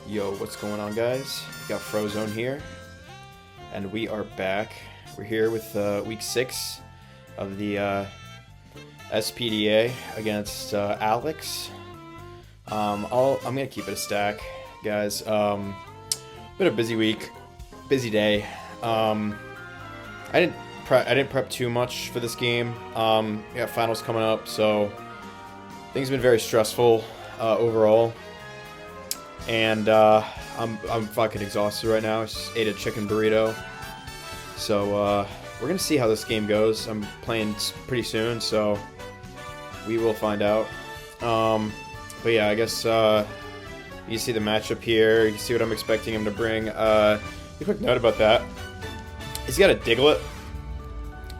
Yo, what's going on, guys? We got Frozone here, and we are back. We're here with week 6 of the SPDA against Alex. I'm gonna keep it a stack, guys. Been a busy week, busy day. I didn't prep too much for this game. We got finals coming up, so things have been very stressful overall. And I'm fucking exhausted right now. I just ate a chicken burrito. So we're gonna see how this game goes. I'm playing pretty soon, so we will find out. But yeah, I guess you see the matchup here. You see what I'm expecting him to bring. A quick note about that. He's got a Diglett.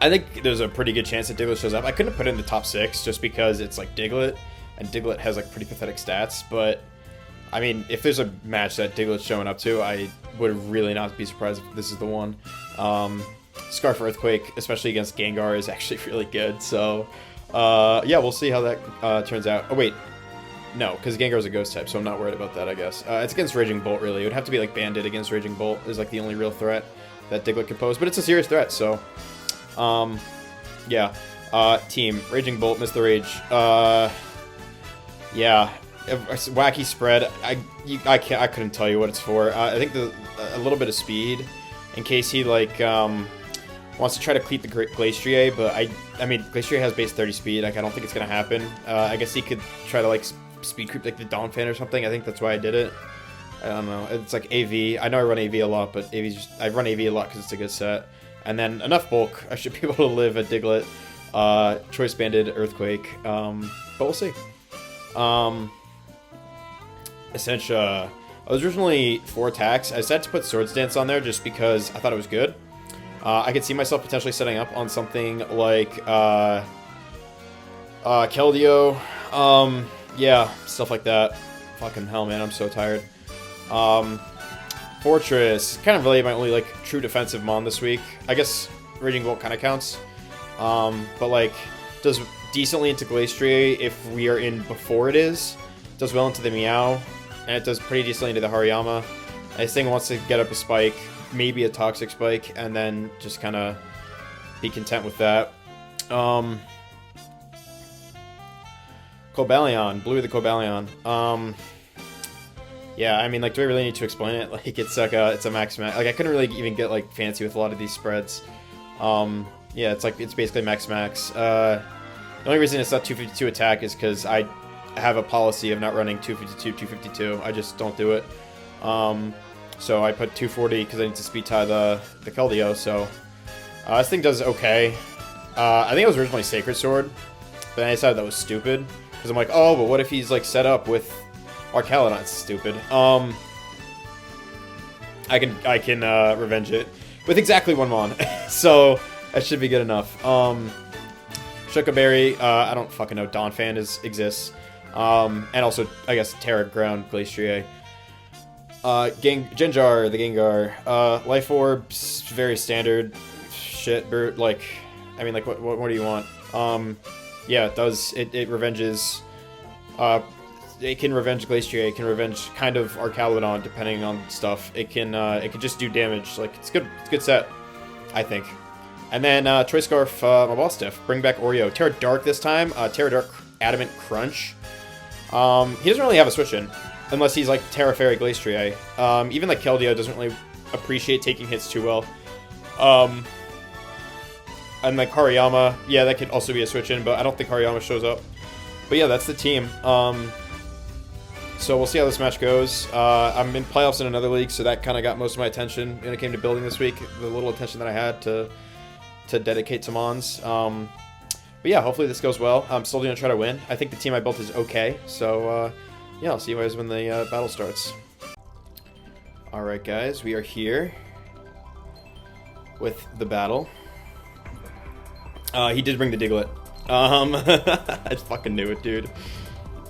I think there's a pretty good chance that Diglett shows up. I couldn't put it in the top 6 just because it's like Diglett, and Diglett has like pretty pathetic stats, but I mean, if there's a match that Diglett's showing up to, I would really not be surprised if this is the one. Scarf Earthquake, especially against Gengar, is actually really good. So, yeah, we'll see how that turns out. Oh, wait. No, because Gengar's a ghost type, so I'm not worried about that, I guess. It's against Raging Bolt, really. It would have to be, like, Bandit against Raging Bolt is, like, the only real threat that Diglett can pose. But it's a serious threat, so... yeah. Team. Raging Bolt, Mr. Rage. Yeah. Wacky spread. I couldn't tell you what it's for. I think a little bit of speed, in case he like wants to try to cleat the Glastrier. But I mean Glastrier has base 30 speed. Like I don't think it's gonna happen. I guess he could try to like speed creep like the Donphan or something. I think that's why I did it. I don't know. It's like AV. I know I run AV a lot, but I run AV a lot because it's a good set. And then enough bulk. I should be able to live a Diglett, Choice Banded Earthquake. But we'll see. Essentia. I was originally 4 attacks. I decided to put Swords Dance on there just because I thought it was good. I could see myself potentially setting up on something like Keldeo. Yeah, stuff like that. Fucking hell, man, I'm so tired. Fortress. Kind of really my only like true defensive mon this week. I guess Raging Bolt kind of counts. But like does decently into Glastrier if we are in before it is. Does well into the Meow. And it does pretty decently into the Hariyama. This thing wants to get up a spike, maybe a toxic spike, and then just kind of be content with that. Cobalion, Blue the Cobalion. Yeah, I mean, like, do I really need to explain it? Like, it's like it's a max. Like, I couldn't really even get like fancy with a lot of these spreads. Yeah, it's basically max. The only reason it's not 252 attack is because I have a policy of not running 252. I just don't do it. So I put 240 because I need to speed tie the Keldeo. So this thing does okay. I think it was originally Sacred Sword, but then I decided that was stupid because I'm like, oh, but what if he's like set up with Arcaludon? It's stupid. I can revenge it with exactly 1 mon, so that should be good enough. Shuckaberry, I don't fucking know. Donphan exists. And also, I guess, Terra Ground Glastrier. Genjar, the Gengar. Life Orbs, very standard shit. Like, I mean, like, what do you want? Yeah, it does. It revenges. It can revenge Glastrier. It can revenge kind of Arcaludon, depending on stuff. It can just do damage. Like, it's good. It's a good set, I think. And then Choice Scarf, my boss diff. Bring back Oreo. Terra Dark this time. Terra Dark Adamant Crunch. He doesn't really have a switch in, unless he's like Terra Fairy Glastrier. Even like Keldeo doesn't really appreciate taking hits too well. And like Hariyama, yeah, that could also be a switch in, but I don't think Hariyama shows up. But yeah, that's the team. So we'll see how this match goes. I'm in playoffs in another league, so that kind of got most of my attention when it came to building this week. The little attention that I had to dedicate to Mons. But yeah, hopefully this goes well. I'm still going to try to win. I think the team I built is okay. So, yeah, I'll see you guys when the battle starts. Alright, guys. We are here with the battle. He did bring the Diglett. I just fucking knew it, dude.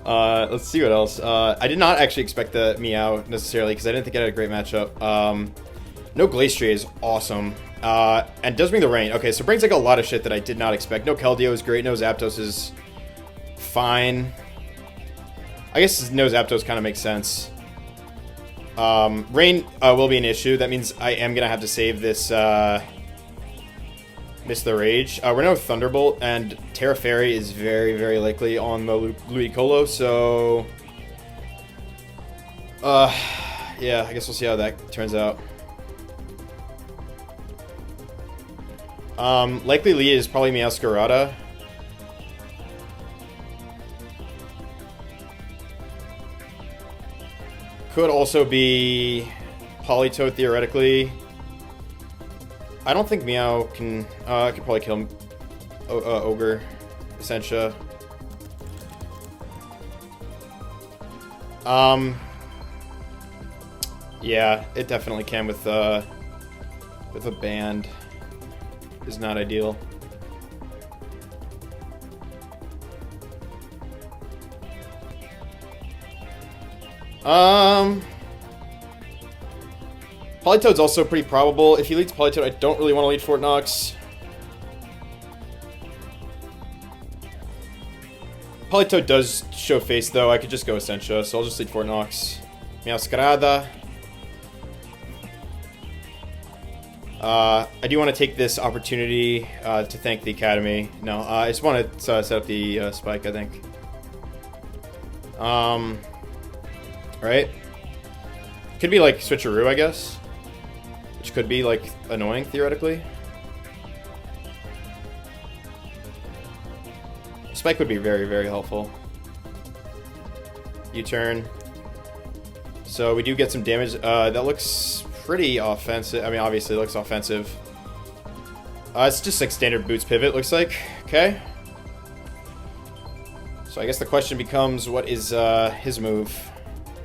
Let's see what else. I did not actually expect the Meow necessarily, because I didn't think it had a great matchup. No Glastrier is awesome. And does bring the rain. Okay, so brings like a lot of shit that I did not expect. No Keldeo is great. No Zapdos is fine. I guess no Zapdos kind of makes sense. Rain will be an issue. That means I am going to have to save this Miss the Rage. We're now with Thunderbolt, and Terra Fairy is very, very likely on the Ludicolo, so... yeah, I guess we'll see how that turns out. Likely lead is probably Meowscarada. Could also be Politoed, theoretically. I don't think Meow can... I could probably kill Ogre, Essentia. Yeah, it definitely can with a band. Is not ideal. Politoed's also pretty probable. If he leads Politoed, I don't really want to lead Fort Knox. Politoed does show face, though. I could just go Essentia, so I'll just lead Fort Knox. Meowscarada. I do want to take this opportunity to thank the Academy. No, I just want to set up the spike, I think. Right? Could be like Switcheroo, I guess. Which could be like annoying, theoretically. Spike would be very, very helpful. U-turn. So we do get some damage. That looks pretty offensive. I mean, obviously it looks offensive. It's just like standard boots pivot, looks like. Okay. So I guess the question becomes, what is his move?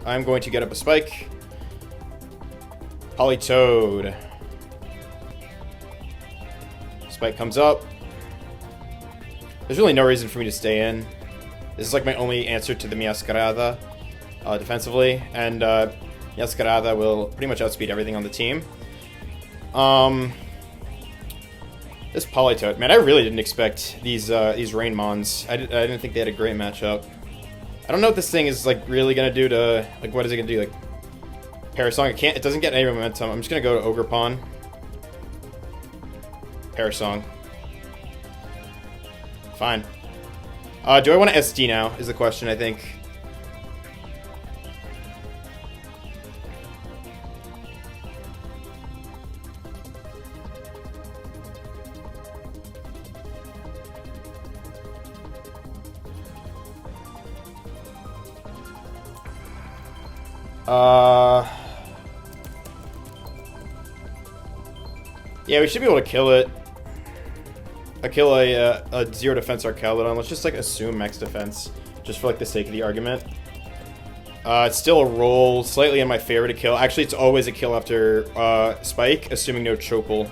I'm going to get up a spike. Politoed. Spike comes up. There's really no reason for me to stay in. This is like my only answer to the Meowscarada defensively, and Meowscarada will pretty much outspeed everything on the team. This Politoed, man, I really didn't expect these Rain Mons. I didn't think they had a great matchup. I don't know what this thing is like really gonna do to, like, what is it gonna do? Like Parasong, it doesn't get any momentum. I'm just gonna go to Ogre Pawn. Parasong. Fine. Do I want to SD now, is the question, I think. Yeah, we should be able to kill it. Kill a zero defense Archaludon. Let's just like assume max defense, just for like the sake of the argument. It's still a roll, slightly in my favor to kill. Actually, it's always a kill after Spike, assuming no Chopple.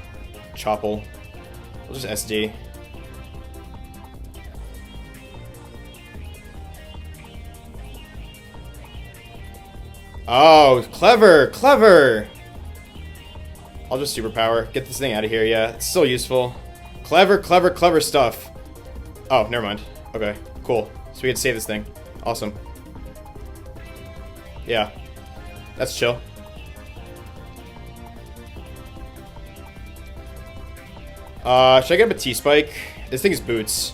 We'll just SD. Oh, clever, clever! I'll just superpower. Get this thing out of here, yeah. It's still useful. Clever, clever, clever stuff. Oh, never mind. Okay, cool. So we can save this thing. Awesome. Yeah. That's chill. Should I get up a T-Spike? This thing is boots.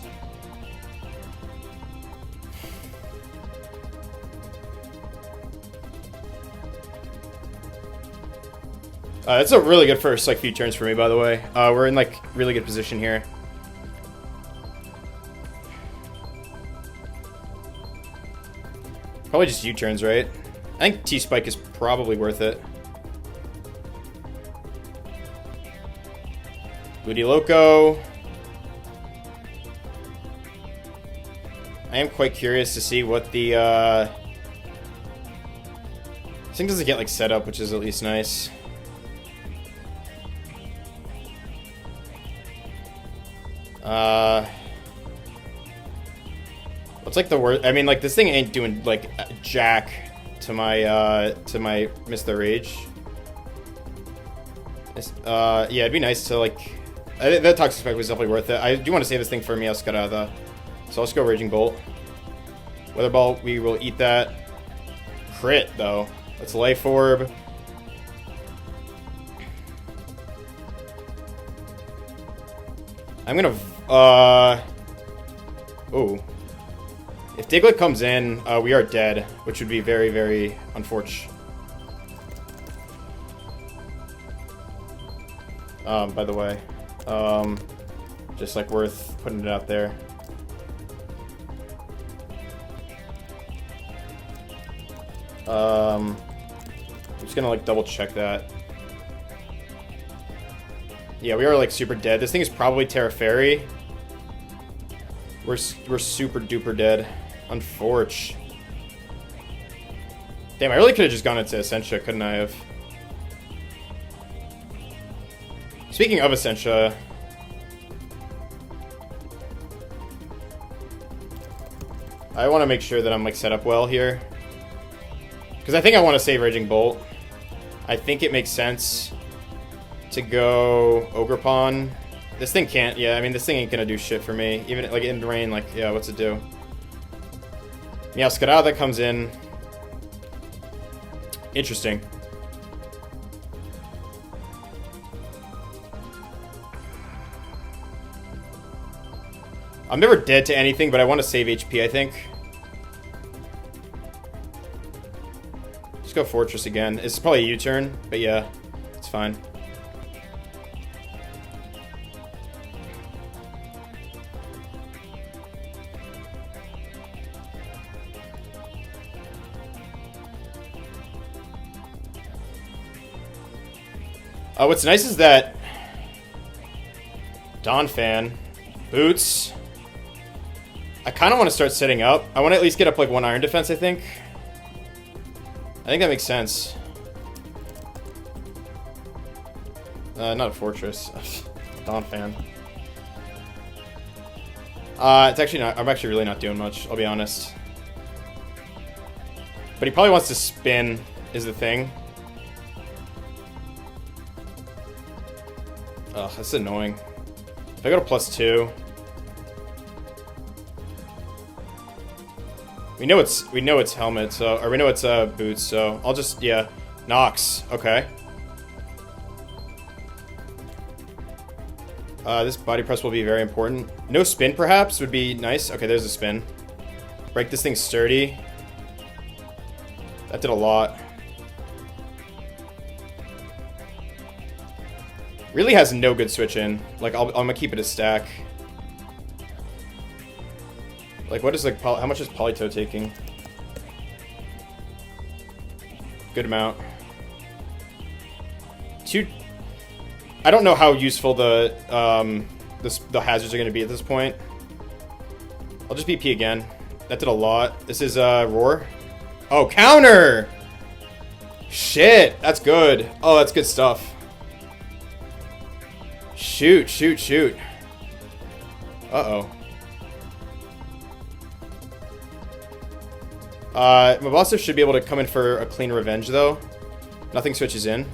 That's a really good first like few turns for me, by the way. We're in like really good position here. Probably just U-turns, right? I think T-Spike is probably worth it. Ludicolo. I am quite curious to see what the this thing doesn't get like set up, which is at least nice. What's like the worst? I mean, like this thing ain't doing like jack to my Mr. Rage. Yeah, it'd be nice to like. That Toxic Spike was definitely worth it. I do want to save this thing for Meowscarada, so let's go Raging Bolt. Weather Ball, we will eat that. Crit though. Let's Life Orb. I'm gonna, ooh. If Diglett comes in, we are dead, which would be very, very unfortunate. By the way, just like worth putting it out there. I'm just gonna like double check that. Yeah, we are like super dead. This thing is probably Terra Fairy. We're super duper dead. Unfortunate. Damn, I really could have just gone into Essentia, couldn't I have? Speaking of Essentia, I want to make sure that I'm like set up well here. Because I think I want to save Raging Bolt. I think it makes sense to go Ogre Pawn. This thing can't, yeah, I mean, this thing ain't gonna do shit for me. Even, like, in the rain, like, yeah, what's it do? Meowscarada comes in. Interesting. I'm never dead to anything, but I want to save HP, I think. Just go Fortress again. It's probably a U-turn, but yeah, it's fine. What's nice is that Donphan, Boots. I kind of want to start setting up. I want to at least get up like one Iron Defense, I think. I think that makes sense. Not a Fortress. Donphan. It's actually not. I'm actually really not doing much, I'll be honest. But he probably wants to spin, is the thing. Ugh, that's annoying. If I go to +2, we know it's helmet, so, or we know it's boots, so I'll just, yeah, Nox. Okay. This body press will be very important. No spin, perhaps, would be nice. Okay, there's a spin. Break this thing sturdy. That did a lot. Really has no good switch in. Like, I'm gonna keep it a stack. Like, what is, like, how much is Polito taking? Good amount. I don't know how useful the hazards are gonna be at this point. I'll just BP again. That did a lot. This is, Roar. Oh, counter! Shit, that's good. Oh, that's good stuff. Shoot, shoot, shoot. Uh-oh. Mabasa should be able to come in for a clean revenge, though. Nothing switches in.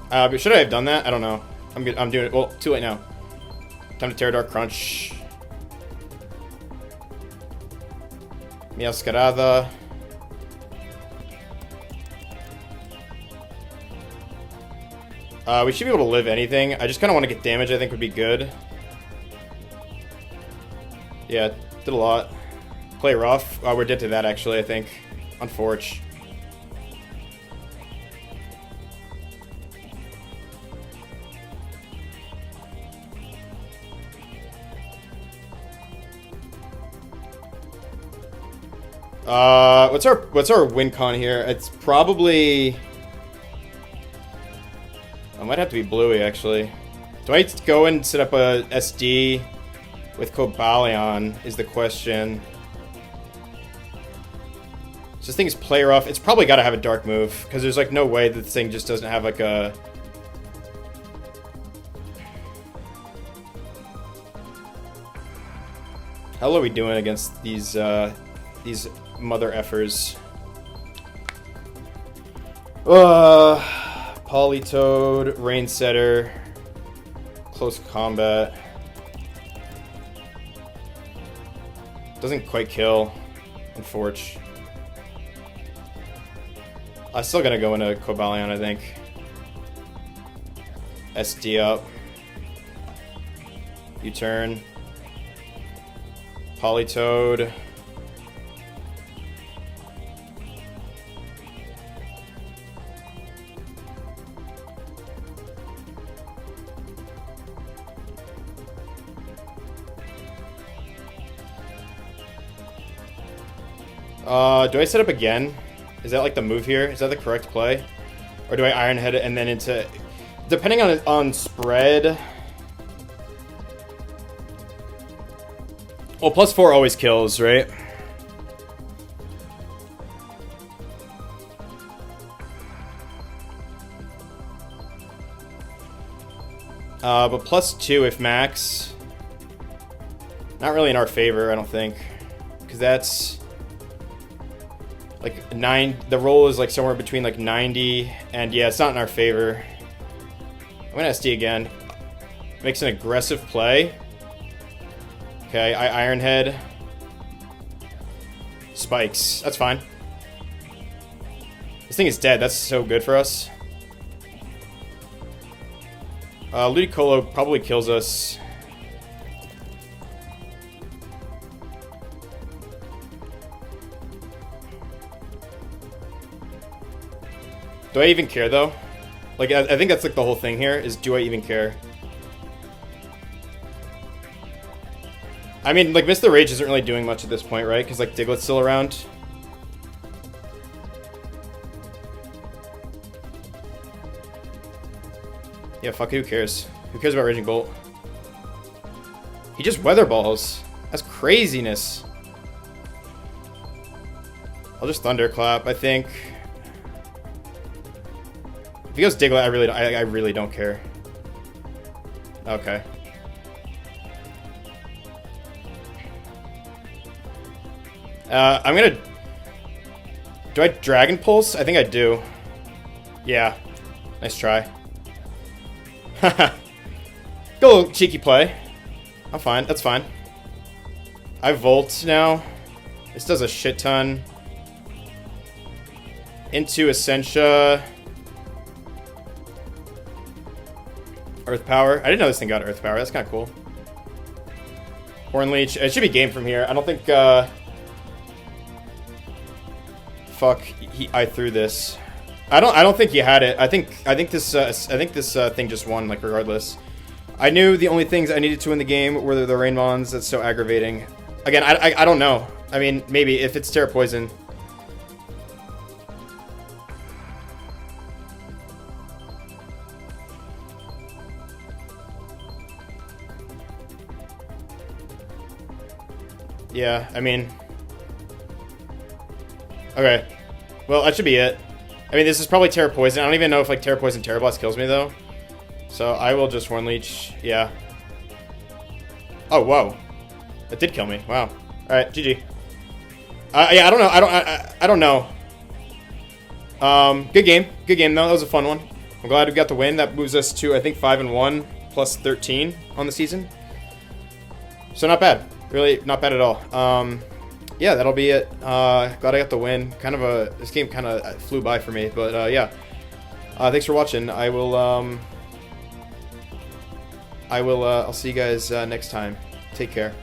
But should I have done that? I don't know. I'm doing it. Well, too late now. Time to Terra Dark Crunch. Meowscarada. We should be able to live anything. I just kind of want to get damage, I think would be good. Yeah, did a lot. Play rough. We're dead to that, actually, I think. Unfortunate. What's our win con here? It's probably... I might have to be Bluey, actually. Do I go and set up a SD with Cobalion, is the question. So this thing is play rough. It's probably got to have a dark move, because there's like no way that this thing just doesn't have like a... How are we doing against these mother effers? Politoed, Rain Setter, Close Combat. Doesn't quite kill, unfortunately. I'm still gonna go into Cobalion, I think. SD up. U-turn. Politoed. Do I set up again? Is that like the move here? Is that the correct play? Or do I Iron Head it and then into... Depending on spread... Well, +4 always kills, right? But +2 if max. Not really in our favor, I don't think. Because that's... like 9, the roll is like somewhere between like 90 and yeah, it's not in our favor. I'm gonna SD again. Makes an aggressive play. Okay, I Iron Head. Spikes. That's fine. This thing is dead. That's so good for us. Ludicolo probably kills us. Do I even care, though? Like, I think that's, like, the whole thing here, is do I even care? I mean, like, Mr. Rage isn't really doing much at this point, right? Because, like, Diglett's still around. Yeah, fuck it, who cares? Who cares about Raging Bolt? He just Weather Balls. That's craziness. I'll just Thunderclap, I think. If he goes Diglett, I really don't care. Okay. I'm gonna... Do I Dragon Pulse? I think I do. Yeah. Nice try. Haha. Go cheeky play. I'm fine. That's fine. I Volt now. This does a shit ton. Into Essentia. Earth Power. I didn't know this thing got Earth Power. That's kind of cool. Horn Leech. It should be game from here. I don't think, fuck. I threw this. I don't think he had it. I think this thing just won, like, regardless. I knew the only things I needed to win the game were the Rainmons. That's so aggravating. Again, I don't know. I mean, maybe if it's Terra Poison. Yeah, I mean... Okay. Well, that should be it. I mean, this is probably Terra Poison. I don't even know if, like, Terra Poison Terra Blast kills me, though. So, I will just Horn Leech. Yeah. Oh, whoa. That did kill me. Wow. Alright, GG. Yeah, I don't know. I don't know. Good game. Good game, though. That was a fun one. I'm glad we got the win. That moves us to, I think, 5-1, plus 13 on the season. So, not bad. Really, not bad at all. Yeah, that'll be it. Glad I got the win. This game kind of flew by for me, but yeah. Thanks for watching. I'll see you guys next time. Take care.